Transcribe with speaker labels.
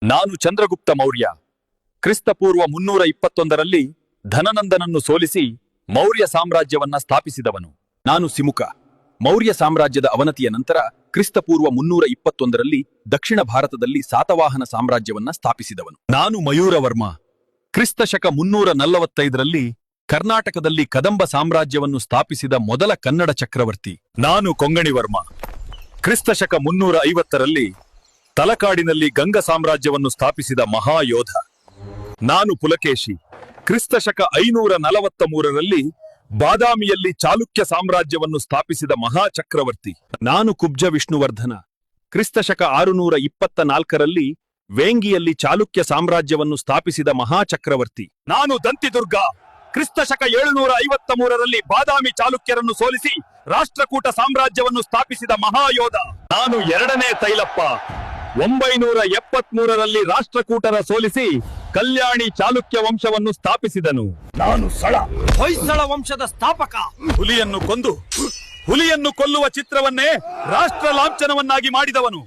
Speaker 1: ನಾನು ಚಂದ್ರಗುಪ್ತ ಮೌರ್ಯ. ಕ್ರಿಸ್ತಪೂರ್ವ 321ರಲ್ಲಿ ಧನನಂದನನ್ನು ಸೋಲಿಸಿ ಮೌರ್ಯ ಸಾಮ್ರಾಜ್ಯವನ್ನ ಸ್ಥಾಪಿಸಿದವನು. ನಾನು ಸಿಮುಕ. ಮೌರ್ಯ ಸಾಮ್ರಾಜ್ಯದ ಅವನತಿಯ ನಂತರ ಕ್ರಿಸ್ತಪೂರ್ವ 321ರಲ್ಲಿ ದಕ್ಷಿಣ ಭಾರತದಲ್ಲಿ ಸಾತವಾಹನ ಸಾಮ್ರಾಜ್ಯವನ್ನ ಸ್ಥಾಪಿಸಿದವನು. ನಾನು ಮಯೂರವರ್ಮ. ಕ್ರಿಸ್ತಶಕ 345ರಲ್ಲಿ ಕರ್ನಾಟಕದಲ್ಲಿ ಕದಂಬ ಸಾಮ್ರಾಜ್ಯವನ್ನು ಸ್ಥಾಪಿಸಿದ ಮೊದಲ ಕನ್ನಡ ಚಕ್ರವರ್ತಿ. ನಾನು ಕೊಂಗಣಿವರ್ಮ. ಕ್ರಿಸ್ತಶಕ 350ರಲ್ಲಿ ತಲಕಾಡಿನಲ್ಲಿ ಗಂಗ ಸಾಮ್ರಾಜ್ಯವನ್ನು ಸ್ಥಾಪಿಸಿದ ಮಹಾಯೋಧ. ನಾನು ಪುಲಕೇಶಿ. ಕ್ರಿಸ್ತಶಕ 543ರಲ್ಲಿ ಬಾದಾಮಿಯಲ್ಲಿ ಚಾಲುಕ್ಯ ಸಾಮ್ರಾಜ್ಯವನ್ನು ಸ್ಥಾಪಿಸಿದ ಮಹಾಚಕ್ರವರ್ತಿ. ನಾನು ಕುಬ್ಜ ವಿಷ್ಣುವರ್ಧನ. ಕ್ರಿಸ್ತಶಕ 624ರಲ್ಲಿ ವೇಂಗಿಯಲ್ಲಿ ಚಾಲುಕ್ಯ ಸಾಮ್ರಾಜ್ಯವನ್ನು ಸ್ಥಾಪಿಸಿದ ಮಹಾಚಕ್ರವರ್ತಿ. ನಾನು ದಂತಿದುರ್ಗ. ಕ್ರಿಸ್ತಶಕ 753ರಲ್ಲಿ ಬಾದಾಮಿ ಚಾಲುಕ್ಯರನ್ನು ಸೋಲಿಸಿ ರಾಷ್ಟ್ರಕೂಟ ಸಾಮ್ರಾಜ್ಯವನ್ನು ಸ್ಥಾಪಿಸಿದ ಮಹಾಯೋಧ. ನಾನು ಎರಡನೇ ತೈಲಪ್ಪ. 973ರಲ್ಲಿ ರಾಷ್ಟ್ರಕೂಟರ ಸೋಲಿಸಿ ಕಲ್ಯಾಣಿ ಚಾಲುಕ್ಯ ವಂಶವನ್ನು ಸ್ಥಾಪಿಸಿದನು. ನಾನು ಸಳ. ಹೊಯ್ಸಳ ವಂಶದ ಸ್ಥಾಪಕ. ಹುಲಿಯನ್ನು ಕೊಂದು ಹುಲಿಯನ್ನು ಕೊಲ್ಲುವ ಚಿತ್ರವನ್ನೇ ರಾಷ್ಟ್ರ ಲಾಂಛನವನ್ನಾಗಿ ಮಾಡಿದವನು.